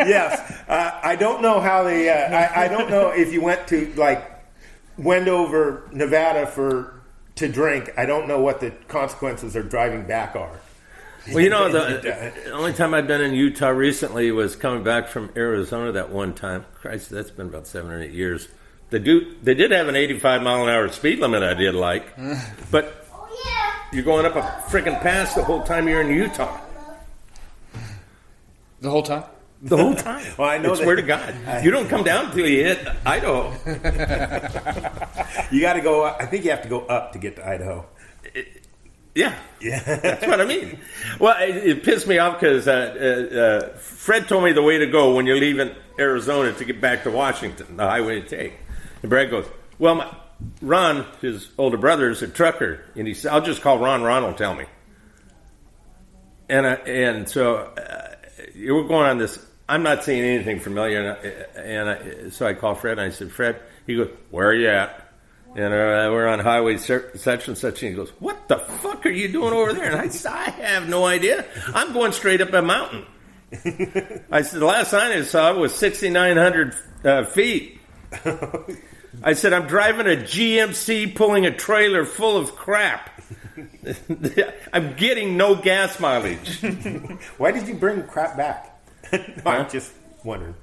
Yes. I don't know how they. I don't know if you went to like Wendover, Nevada to drink. I don't know what the consequences of driving back are. Well, the only time I've been in Utah recently was coming back from Arizona that one time. Christ, that's been about 7 or 8 years. They did have an 85 mile an hour speed limit. I did like, but you're going up a freaking pass the whole time you're in Utah. The whole time? The whole time. Well, I know. I swear to God, you don't come down until you hit Idaho. You got to go. I think you have to go up to get to Idaho. Yeah, that's what I mean. Well, it pissed me off because Fred told me the way to go when you're leaving Arizona to get back to Washington, the highway to take. And Brad goes, well, Ron, his older brother, is a trucker, and he said, I'll just call Ron. Ron will tell me. So you were going on this. I'm not seeing anything familiar, so I called Fred, and I said, Fred, he goes, where are you at? And we're on highway such and such. And he goes, what the fuck are you doing over there? And I said, I have no idea. I'm going straight up a mountain. I said, the last sign I saw was 6,900 feet. I said, I'm driving a GMC pulling a trailer full of crap. I'm getting no gas mileage. Why did you bring crap back? I'm just wondering.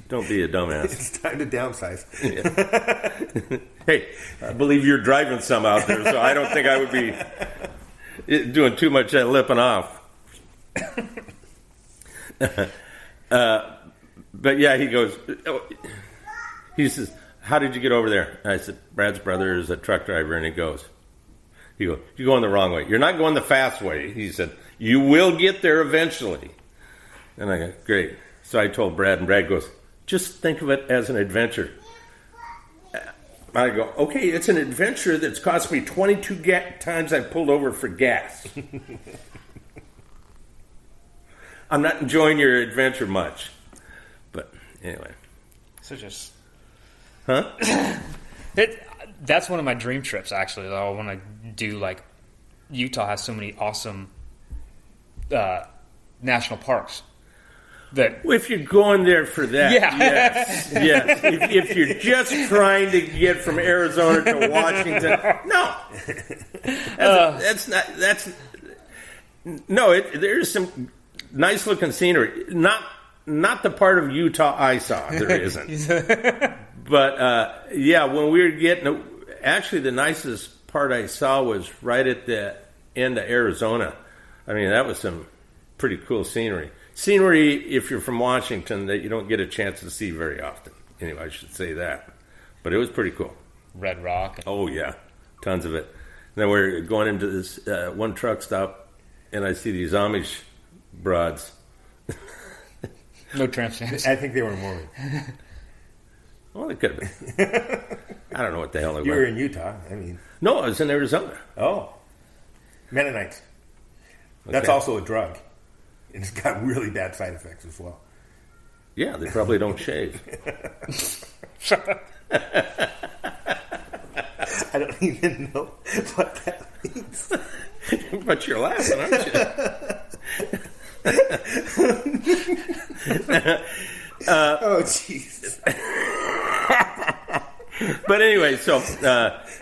Don't be a dumbass. It's time to downsize. Yeah. Hey, I believe you're driving some out there, so I don't think I would be doing too much lipping off. But yeah, he says, how did you get over there? And I said, Brad's brother is a truck driver, and he goes, you're going the wrong way. You're not going the fast way. He said, you will get there eventually. And I go, great. So I told Brad, and Brad goes, just think of it as an adventure. I go, okay, it's an adventure that's cost me 22 times I've pulled over for gas. I'm not enjoying your adventure much. But anyway. So just... Huh? That's one of my dream trips, actually, though. I want to do, like... Utah has so many awesome national parks. If you're going there for that, yeah. yes. If you're just trying to get from Arizona to Washington, no. There's some nice looking scenery. Not the part of Utah I saw. There isn't. But when we were getting, actually the nicest part I saw was right at the end of Arizona. I mean, that was some pretty cool scenery. Scenery, if you're from Washington, that you don't get a chance to see very often. Anyway, I should say that. But it was pretty cool. Red Rock. Oh, yeah. Tons of it. And then we're going into this one truck stop, and I see these Amish broads. No tramp stamps. I think they were Mormon. Well, they could have been. I don't know what the hell they were. You were in Utah. I mean. No, I was in Arizona. Oh. Mennonites. Okay. That's also a drug. And it's got really bad side effects as well. Yeah, they probably don't shave. I don't even know what that means. But you're laughing, aren't you? Oh, jeez. But anyway, so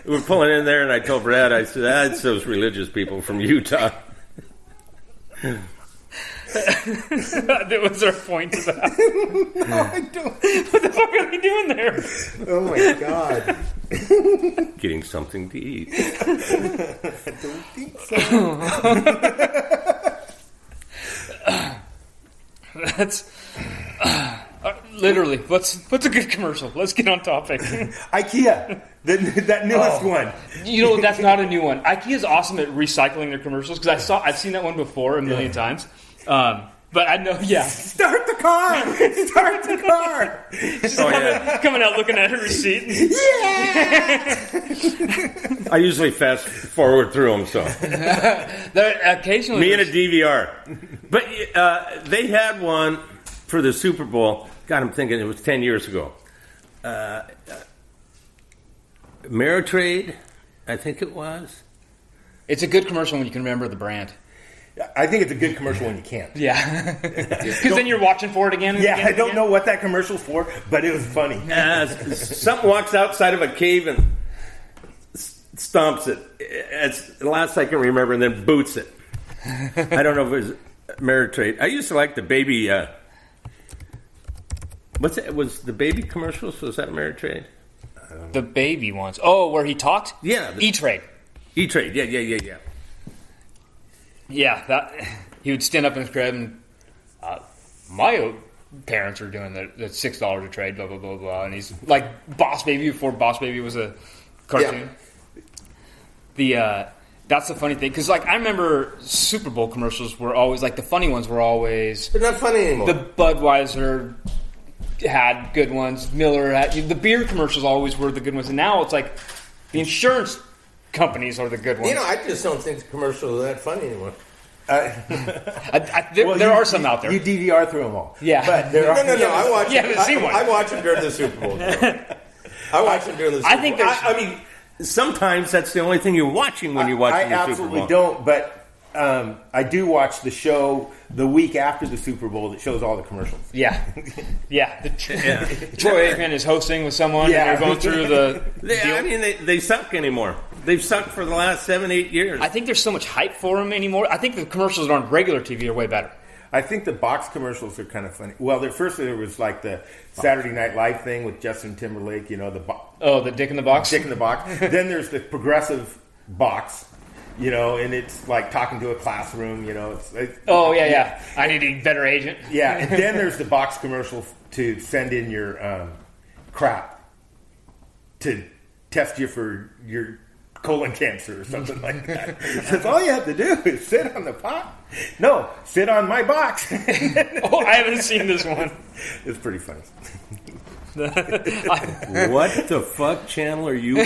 we're pulling in there, and I told Brad, I said, that's those religious people from Utah. That was our point to that. No, I don't. What the fuck are they doing there? Oh my God. Getting something to eat. I don't think so. That's literally. What's a good commercial? Let's get on topic. IKEA, that newest one. You know, that's not a new one. IKEA is awesome at recycling their commercials because I've seen that one before a million times. But I know, yeah. Start the car! Start the car! Just coming out looking at her receipt. Yeah! I usually fast forward through them, so. Occasionally. Me and a DVR. But they had one for the Super Bowl. God, I'm thinking it was 10 years ago. Ameritrade, I think it was. It's a good commercial when you can remember the brand. I think it's a good commercial when you can't. Yeah. Because then you're watching for it again. And Yeah, again I and don't again. know what that commercial's for, but it was funny. Something walks outside of a cave and stomps it. It's the last I can remember, and then boots it. I don't know if it was Ameritrade. I used to like the baby. What's it? Was the baby commercials? Was that Ameritrade? The baby ones. Oh, where he talked? Yeah. E-Trade. E-Trade. Yeah. Yeah, that he would stand up in his crib and my parents are doing the $6 a trade, blah blah blah blah, and he's like Boss Baby before Boss Baby was a cartoon. Yeah. That's the funny thing because like I remember Super Bowl commercials were always like the funny ones were always They're not funny anymore. the Budweiser had good ones. Miller had the beer commercials always were the good ones, and now it's like the insurance companies are the good ones. I just don't think the commercials are that funny anymore. There are some out there. You DVR through them all. Yeah. But there are, No. I watch. You haven't seen one. I watch them during the Super Bowl. I watch them during the Super Bowl. I think there's. I mean, sometimes that's the only thing you're watching when you're watching the Super Bowl. I absolutely don't, but I do watch the show the week after the Super Bowl that shows all the commercials. Yeah. Troy Aikman is hosting with someone, Yeah. and they're going through the. I mean, they suck anymore. They've sucked for the last 7-8 years. I think there's so much hype for them anymore. I think the commercials on regular TV are way better. I think the box commercials are kind of funny. Well, first there was like the Saturday Night Live thing with Justin Timberlake, The Dick in the Box? Dick in the Box. Then there's the progressive box, and it's like talking to a classroom, Yeah. I need a better agent. Yeah, and then there's the box commercial to send in your crap to test you for your colon cancer or something like that. Says all you have to do is sit on the pot. No, sit on my box. Oh, I haven't seen this one. It's pretty funny. What the fuck channel are you?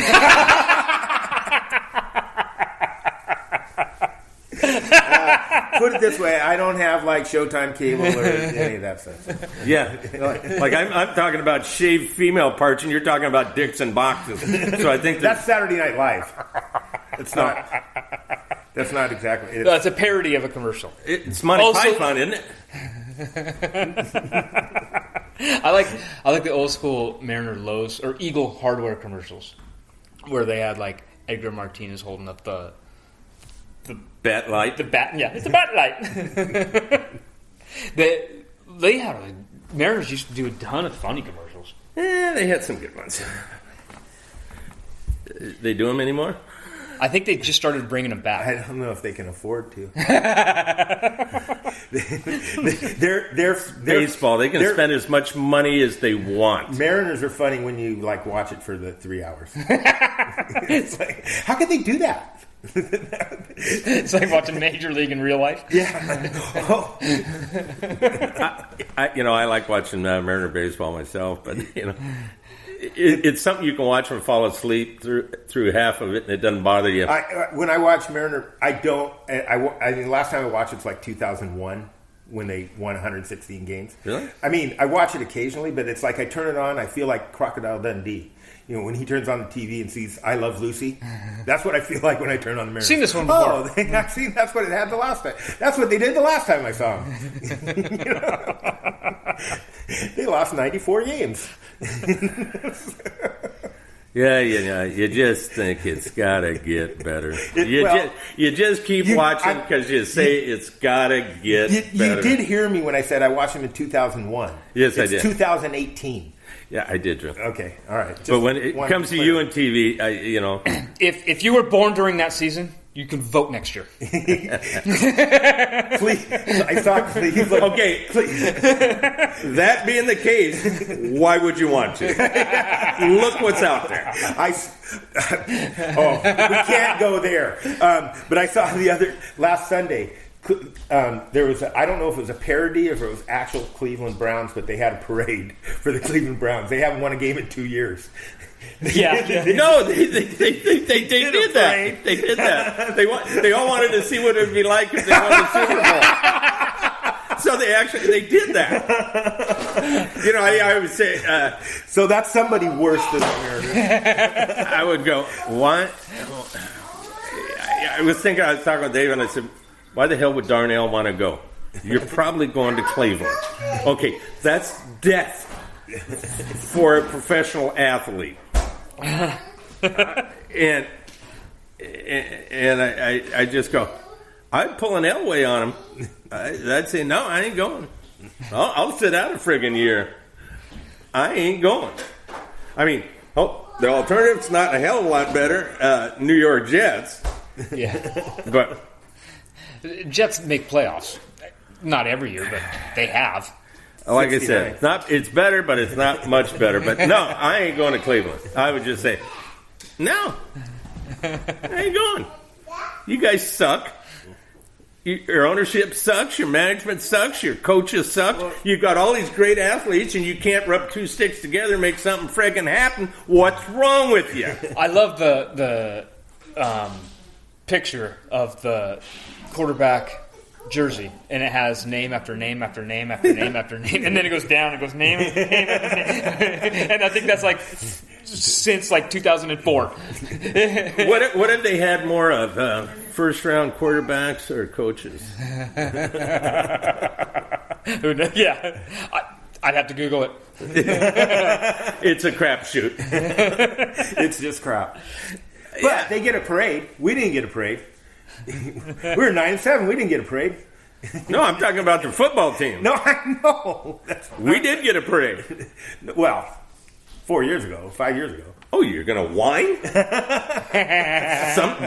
Put it this way, I don't have like Showtime cable or any of that stuff. Yeah, like I'm talking about shaved female parts, and you're talking about dicks and boxes. So I think That's Saturday Night Live. It's not. That's not exactly. It's a parody of a commercial. it's Monty Python, isn't it? I like the old school Mariner Lowe's or Eagle Hardware commercials, where they had like Edgar Martinez holding up the Bat light. the bat. Yeah, it's a bat light. they had Mariners used to do a ton of funny commercials. They had some good ones. They do them anymore? I think they just started bringing them back. I don't know if they can afford to. they're Baseball. They can spend as much money as they want. Mariners are funny when you like watch it for the 3 hours. It's like, how could they do that? It's like watching Major League in real life. Yeah. Oh. I like watching Mariner baseball myself, but it's something you can watch and fall asleep through half of it, and it doesn't bother you. When I watch Mariner, I don't. I mean, last time I watched it's like 2001 when they won 116 games. Really? I mean, I watch it occasionally, but it's like I turn it on, I feel like Crocodile Dundee. When he turns on the TV and sees "I Love Lucy," that's what I feel like when I turn on the Mariners. Seen this one before? Oh, I've seen. That's what it had the last time. That's what they did the last time I saw them. They lost 94 games. Yeah. You just think it's got to get better. You just keep watching because you say it's got to get better. You did hear me when I said I watched him in 2001. Yes, I it's did. 2018. Yeah, I did, Drew. Okay, all right. But when it comes to you and TV, If you were born during that season, you can vote next year. Please, I saw Cleve. Like, okay, that being the case, why would you want to? Look what's out there. We can't go there. But I saw last Sunday. There was I don't know if it was a parody or if it was actual Cleveland Browns, but they had a parade for the Cleveland Browns. They haven't won a game in 2 years. Yeah. No, they did that. They did that. They all wanted to see what it would be like if they won the Super Bowl. So they did that. I would say. So that's somebody worse than the Mariners. I would go, what? I was talking with Dave, and I said, Why the hell would Darnell want to go? You're probably going to Cleveland. Okay, that's death for a professional athlete. And I just go, I'd pull an Elway on him. I'd say, no, I ain't going. I'll sit out a friggin' year. I ain't going. I mean, the alternative's not a hell of a lot better. New York Jets. Yeah. But Jets make playoffs. Not every year, but they have. like I said, it's better, but it's not much better. But no, I ain't going to Cleveland. I would just say, no, I ain't going. You guys suck. Your ownership sucks. Your management sucks. Your coaches suck. You've got all these great athletes, and you can't rub two sticks together and make something friggin' happen. What's wrong with you? I love the picture of the quarterback jersey, and it has name after name after name after name after name, and then it goes down and goes name after name after name. And I think that's like since like 2004. What have they had more of? First round quarterbacks or coaches? Yeah, I'd have to Google it. It's a crapshoot. It's just crap. But they get a parade. We didn't get a parade. We were 9-7. We didn't get a parade. No, I'm talking about the football team. No, I know. We did get a parade. Well, 5 years ago. Oh, you're going to whine?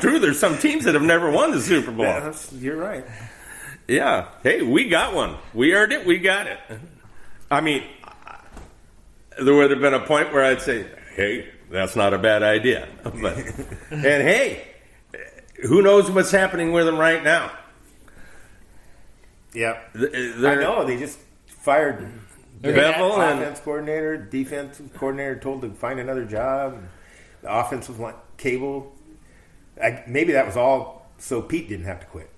Drew, there's some teams that have never won the Super Bowl. Yeah, you're right. Yeah. Hey, we got one. We earned it. We got it. I mean, there would have been a point where I'd say, hey, that's not a bad idea. And hey, who knows what's happening with them right now? Yeah. I know. They just fired Bevel offense coordinator, defense coordinator told to find another job. The offense was like cable. Maybe that was all so Pete didn't have to quit.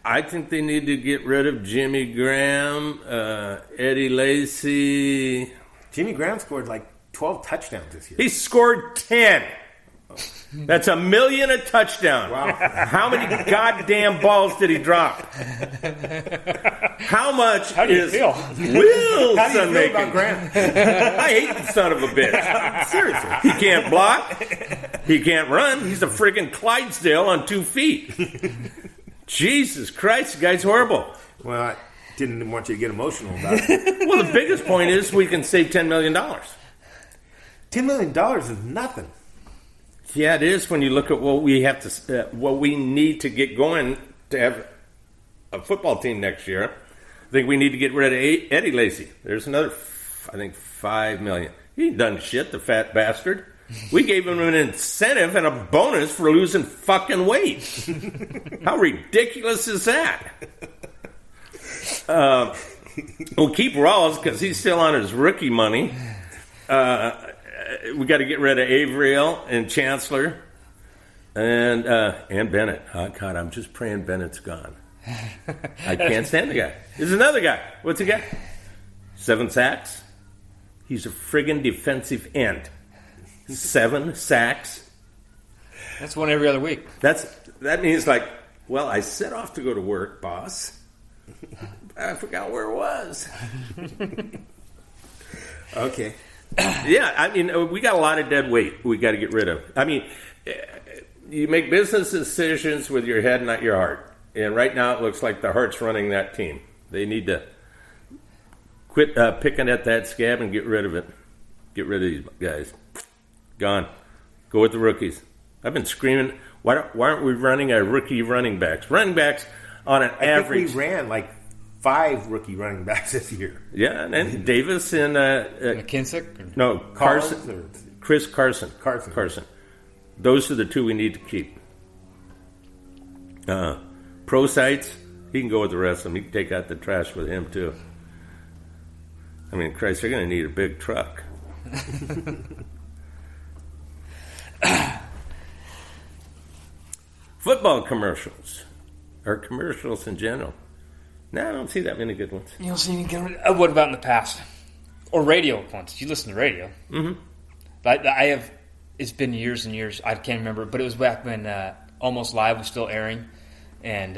I think they need to get rid of Jimmy Graham, Eddie Lacy. Jimmy Graham scored like 12 touchdowns this year. He scored 10. That's $1 million a touchdown. Wow. How many goddamn balls did he drop? How much How do you is feel? How do you Wilson feel making? about Graham? I hate the son of a bitch. Seriously. He can't block. He can't run. He's a friggin' Clydesdale on 2 feet. Jesus Christ, the guy's horrible. Well, I didn't want you to get emotional about it. Well, the biggest point is we can save $10 million. $10 million is nothing. Yeah, it is when you look at what we have to, what we need to get going to have a football team next year. I think we need to get rid of Eddie Lacy. There's another, I think, $5 million. He ain't done shit, the fat bastard. We gave him an incentive and a bonus for losing fucking weight. How ridiculous is that? We'll keep Rawls because he's still on his rookie money. We got to get rid of Averill and Chancellor and Bennett. Oh, God, I'm just praying Bennett's gone. I can't stand the guy. There's another guy. What's he got? 7 sacks. He's a friggin' defensive end. 7 sacks. That's one every other week. That means like, well, I set off to go to work, boss. I forgot where it was. Okay. Yeah, I mean, we got a lot of dead weight we got to get rid of. I mean, you make business decisions with your head, not your heart. And right now it looks like the heart's running that team. They need to quit picking at that scab and get rid of it. Get rid of these guys. Gone. Go with the rookies. I've been screaming, why aren't we running our rookie running backs? Running backs on an average. I think we ran like 5 rookie running backs this year. Yeah, and Davis and McKinsick? No, Carson. Chris Carson. Carson. Those are the 2 we need to keep. Pro sites, he can go with the rest of them. He can take out the trash with him, too. I mean, Christ, they're going to need a big truck. Football commercials. Or commercials in general. No, I don't see that many good ones. You don't see any good ones? What about in the past? Or radio ones? You listen to radio. Mm-hmm. I have. It's been years and years. I can't remember, but it was back when Almost Live was still airing, and